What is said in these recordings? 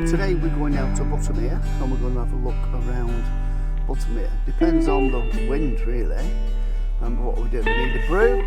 Today we're going out to Buttermere and we're going to have a look around Buttermere. Depends on the wind really and what we do. We need a brew,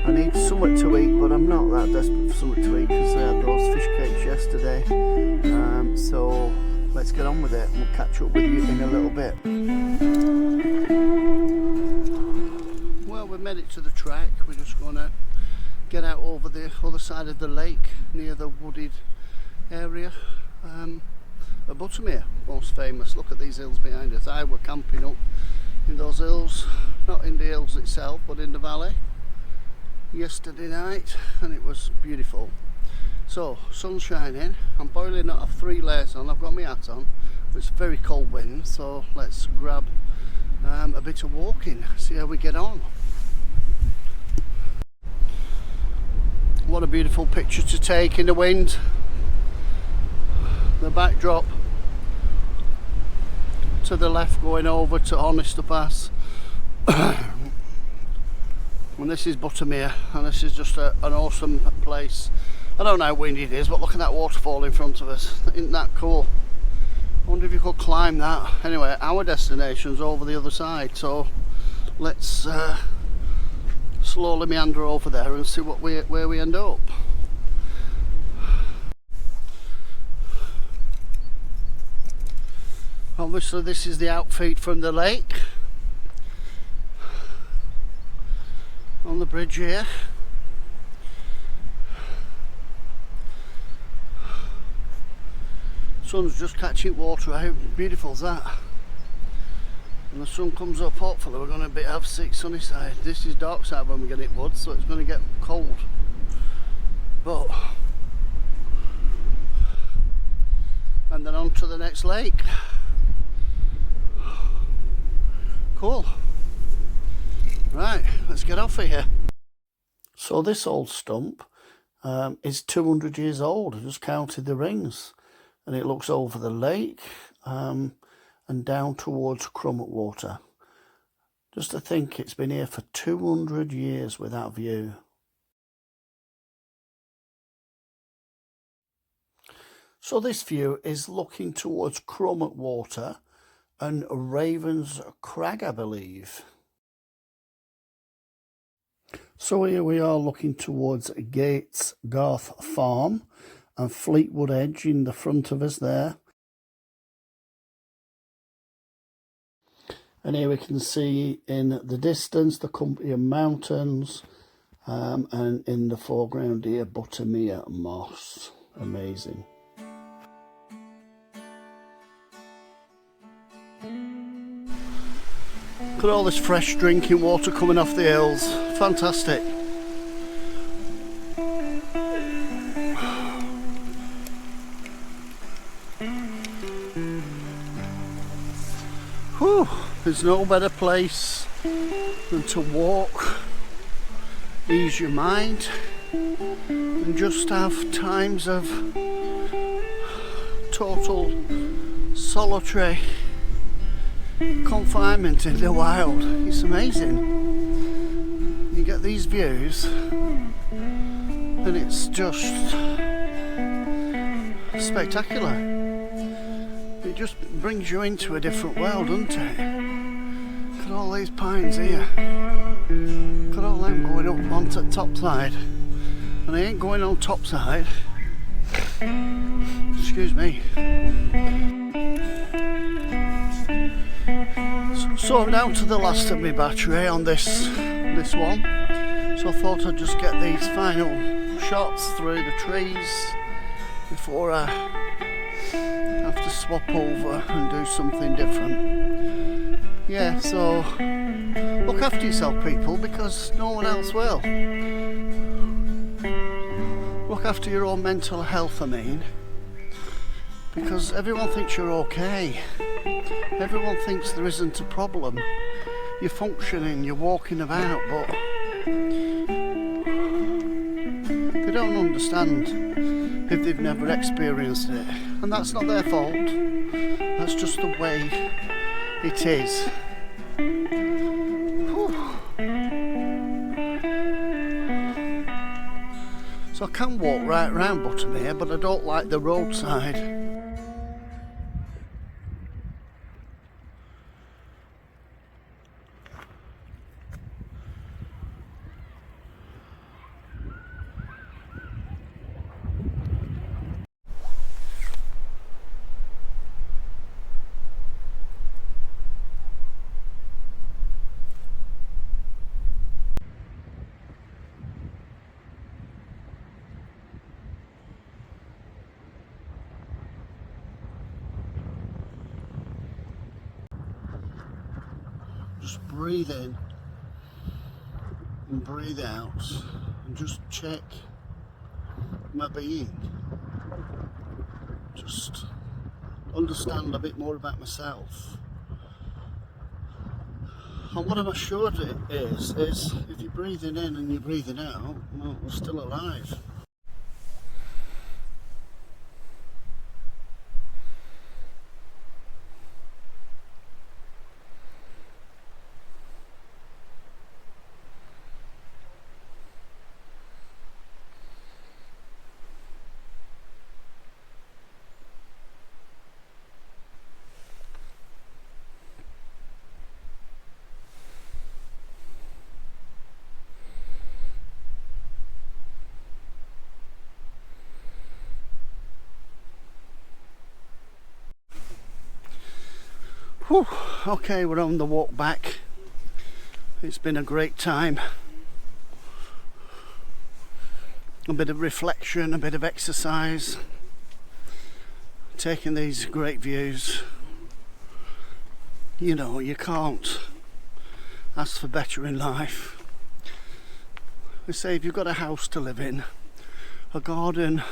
I need something to eat, but I'm not that desperate for something to eat because I had those fish cakes yesterday. So let's get on with it and we'll catch up with you in a little bit. Well, we made it to the track. We're just going to get out over the other side of the lake near the wooded area. At Buttermere, most famous. Look at these hills behind us. I were camping up in those hills, not in the hills itself but in the valley yesterday night, and it was beautiful. So sun's shining, I'm boiling up, I have 3 layers on, I've got my hat on, it's very cold wind, so let's grab a bit of walking, see how we get on. What a beautiful picture to take in the wind. The backdrop to the left going over to Honister Pass. And this is Buttermere, and this is just an awesome place. I don't know how windy it is, but look at that waterfall in front of us. Isn't that cool? I wonder if you could climb that. Anyway, our destination's over the other side, so let's slowly meander over there and see where we end up. Obviously this is the outfeed from the lake on the bridge here. Sun's just catching water out, beautiful's that. When the sun comes up, hopefully we're going to have 6 sunny side. This is dark side when we get it mud, so it's going to get cold. But and then on to the next lake. Cool. Right, let's get off of here. So this old stump is 200 years old. I just counted the rings, and it looks over the lake and down towards Crummock Water. Just to think it's been here for 200 years with that view. So this view is looking towards Crummock Water and Ravens Crag, I believe. So here we are looking towards Gates Garth Farm and Fleetwood Edge in the front of us there. And here we can see in the distance the Cumbrian Mountains, and in the foreground here Buttermere Moss. Amazing. Look at all this fresh drinking water coming off the hills. Fantastic. Whew, there's no better place than to walk, ease your mind, and just have times of total solitary confinement in the wild. It's amazing. You get these views and it's just spectacular. It just brings you into a different world, doesn't it? Look at all these pines here. Look at all them going up onto the top side, and I ain't going on top side. Excuse me. So I'm down to the last of my battery on this one, so I thought I'd just get these final shots through the trees before I have to swap over and do something different. Yeah, so look after yourself, people, because no one else will. Look after your own mental health, I mean, because everyone thinks you're okay. Everyone thinks there isn't a problem. You're functioning, you're walking about, but they don't understand if they've never experienced it. And that's not their fault. That's just the way it is. Whew. So I can walk right round Buttermere, but I don't like the roadside. Just breathe in and breathe out and just check my being. Just understand a bit more about myself. And what I'm assured it is if you're breathing in and you're breathing out, well, we're still alive. Whew. Okay, we're on the walk back. It's been a great time. A bit of reflection, a bit of exercise, taking these great views. You know, you can't ask for better in life. They say if you've got a house to live in, a garden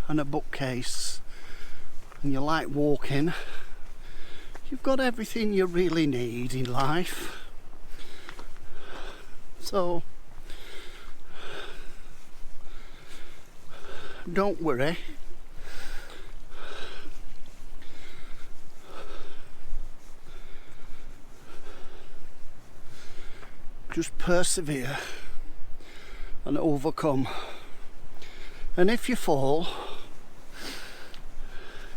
and a bookcase, and you like walking, you've got everything you really need in life. So don't worry. Just persevere and overcome. And if you fall,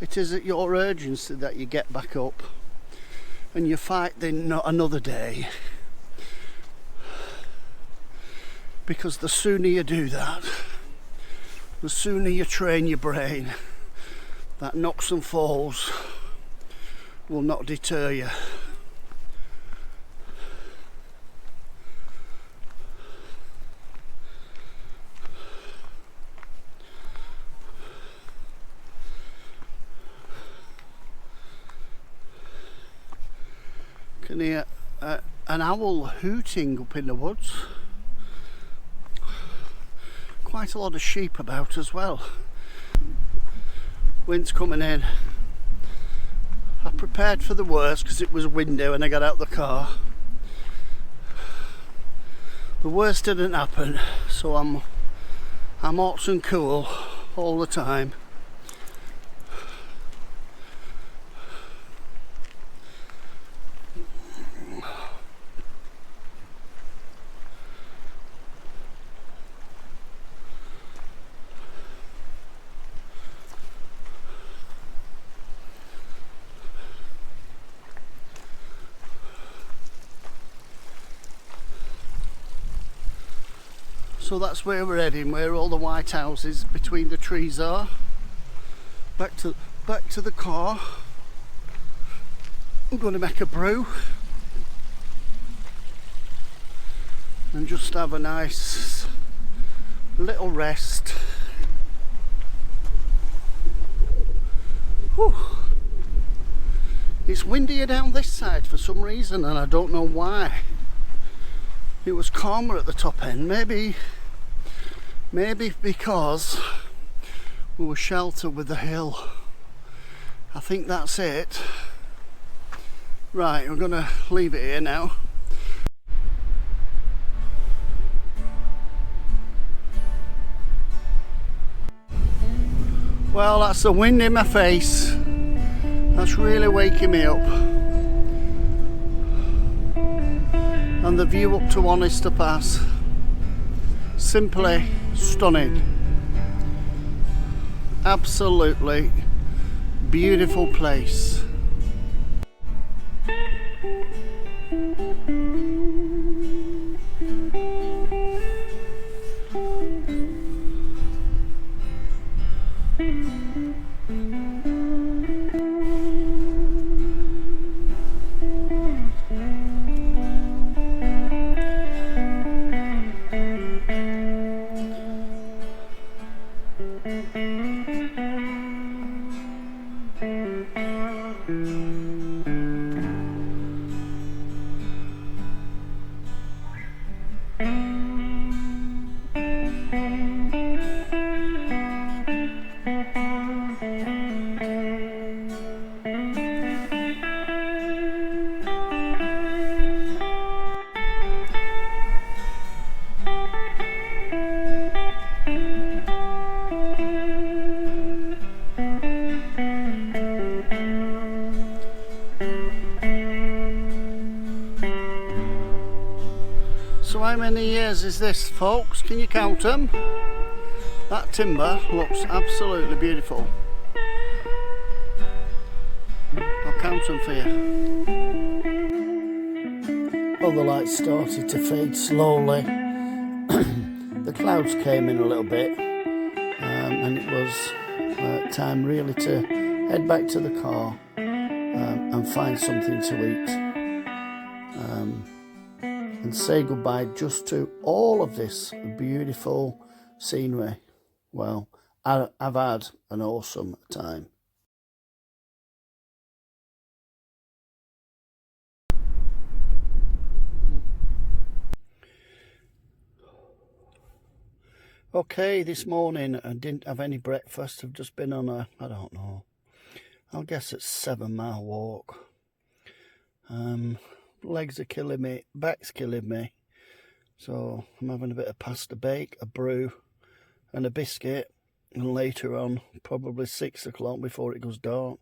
it is at your urgency that you get back up and you fight another day. Because the sooner you do that, the sooner you train your brain that knocks and falls will not deter you. Can hear an owl hooting up in the woods. Quite a lot of sheep about as well. Wind's coming in. I prepared for the worst because it was windy when I got out the car. The worst didn't happen, so I'm hot and cool all the time. So that's where we're heading, where all the white houses between the trees are. Back to the car. I'm going to make a brew and just have a nice little rest. Whew. It's windier down this side for some reason and I don't know why. It was calmer at the top end, maybe because we were sheltered with the hill. I think that's it. Right, we're gonna leave it here now. Well, that's the wind in my face. That's really waking me up. And the view up to Wanister Pass, simply stunning. Absolutely beautiful place. many years is this, folks? Can you count them? That timber looks absolutely beautiful. I'll count them for you. Well, the lights started to fade slowly. The clouds came in a little bit, and it was time really to head back to the car and find something to eat, and say goodbye just to all of this beautiful scenery. Well, I've had an awesome time. Okay, this morning I didn't have any breakfast. I've just been on a, I don't know, I'll guess it's 7-mile walk. Legs are killing me, back's killing me. So I'm having a bit of pasta bake, a brew and a biscuit. And later on, probably 6 o'clock before it goes dark,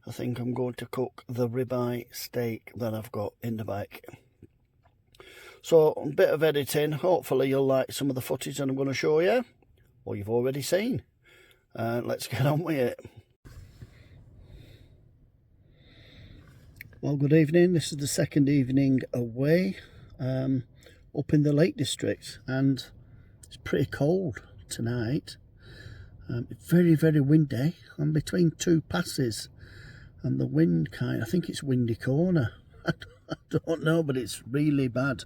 I think I'm going to cook the ribeye steak that I've got in the bike. So a bit of editing. Hopefully you'll like some of the footage that I'm going to show you, or you've already seen. Let's get on with it. Well, good evening. This is the second evening away up in the Lake District, and it's pretty cold tonight. It's very, very windy. I'm between 2 passes, and the wind I think it's windy corner. I don't know, but it's really bad.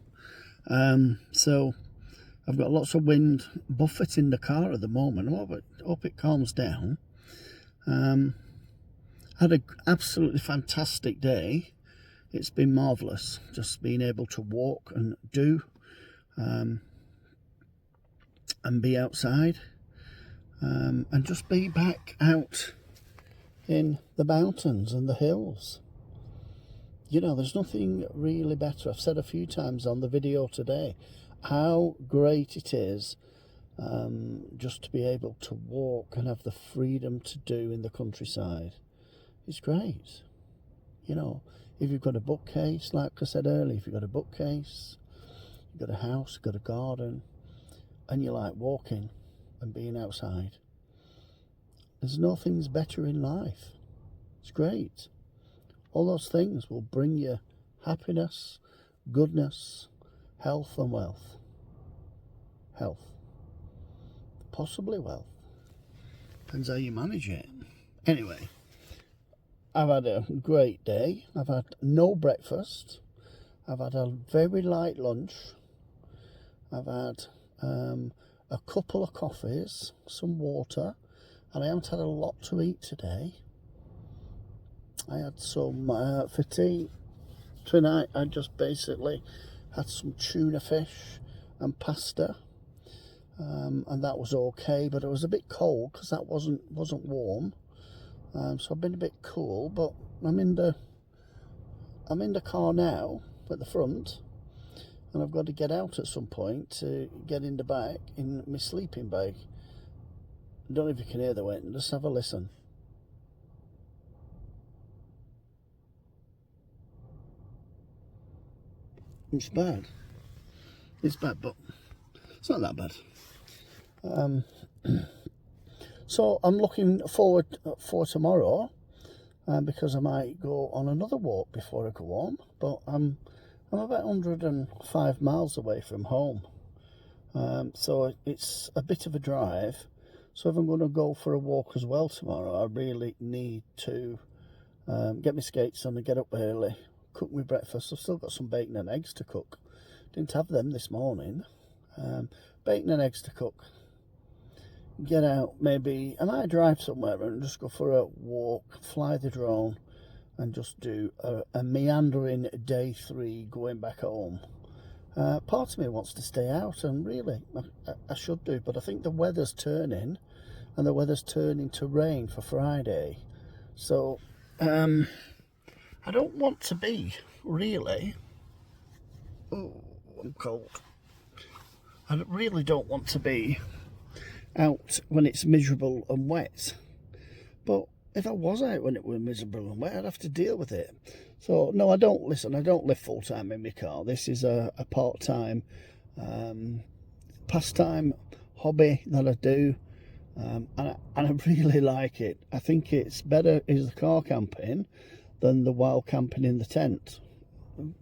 So I've got lots of wind buffeting the car at the moment. I hope it calms down. Had an absolutely fantastic day. It's been marvellous just being able to walk and do and be outside, and just be back out in the mountains and the hills. You know, there's nothing really better. I've said a few times on the video today how great it is just to be able to walk and have the freedom to do in the countryside. It's great. You know, if you've got a bookcase, like I said earlier, if you've got a bookcase, you've got a house, you've got a garden, and you like walking and being outside, there's no things better in life. It's great. All those things will bring you happiness, goodness, health and wealth. Health. Possibly wealth. Depends how you manage it. Anyway, I've had a great day. I've had no breakfast. I've had a very light lunch. I've had a couple of coffees, some water, and I haven't had a lot to eat today. I had some for tea tonight. I just basically had some tuna fish and pasta, and that was okay. But it was a bit cold because that wasn't warm. So I've been a bit cool. But I'm in the car now at the front, and I've got to get out at some point to get in the back in my sleeping bag. I don't know if you can hear the wind. Just have a listen. It's bad. It's bad, but it's not that bad. So I'm looking forward for tomorrow, because I might go on another walk before I go home. But I'm about 105 miles away from home, so it's a bit of a drive. So if I'm going to go for a walk as well tomorrow, I really need to get my skates on and get up early. Cook my breakfast. I've still got some bacon and eggs to cook. Didn't have them this morning. Bacon and eggs to cook. Get out, maybe I might drive somewhere and just go for a walk, fly the drone, and just do a meandering day 3 going back home. Part of me wants to stay out, and really I should do, but I think the weather's turning, and the weather's turning to rain for Friday. So I don't want to be, really. Oh, I'm cold. I really don't want to be out when it's miserable and wet. But if I was out when it was miserable and wet, I'd have to deal with it. So, no, I don't live full-time in my car. This is a part-time pastime, hobby that I do, and I really like it. I think it's better is the car camping than the wild camping in the tent,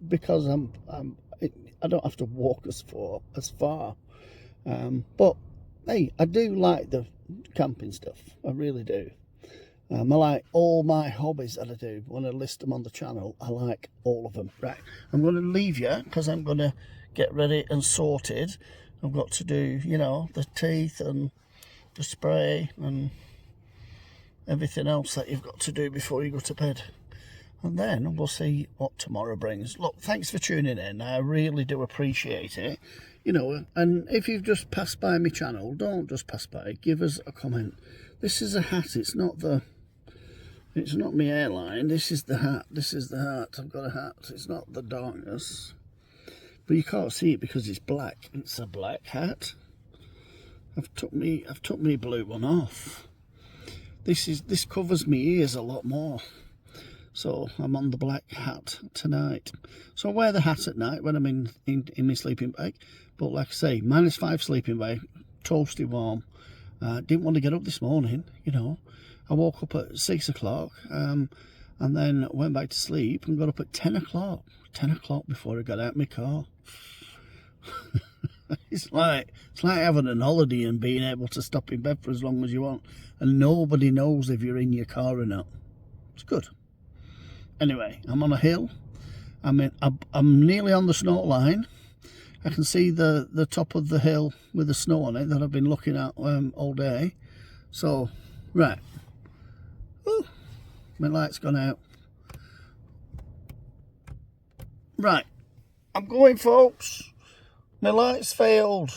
because I don't have to walk as far. But hey, I do like the camping stuff. I really do. I like all my hobbies that I do. When I list them on the channel, I like all of them. Right, I'm going to leave you because I'm going to get ready and sorted. I've got to do, you know, the teeth and the spray and everything else that you've got to do before you go to bed. And then we'll see what tomorrow brings. Look, thanks for tuning in. I really do appreciate it. You know, and if you've just passed by my channel, don't just pass by. Give us a comment. This is a hat. It's not my airline. This is the hat. This is the hat. I've got a hat. It's not the darkness. But you can't see it because it's black. It's a black hat. I've took me blue one off. This covers me ears a lot more. So I'm on the black hat tonight. So I wear the hat at night when I'm in my sleeping bag. But like I say, -5 sleeping bag, toasty warm. Didn't want to get up this morning, you know. I woke up at 6 o'clock and then went back to sleep and got up at 10 o'clock. 10 o'clock before I got out of my car. It's like having an holiday and being able to stop in bed for as long as you want. And nobody knows if you're in your car or not. It's good. Anyway, I'm on a hill. I'm nearly on the snow line. I can see the top of the hill with the snow on it that I've been looking at all day. So, right. Ooh, my light's gone out. Right. I'm going, folks. My light's failed.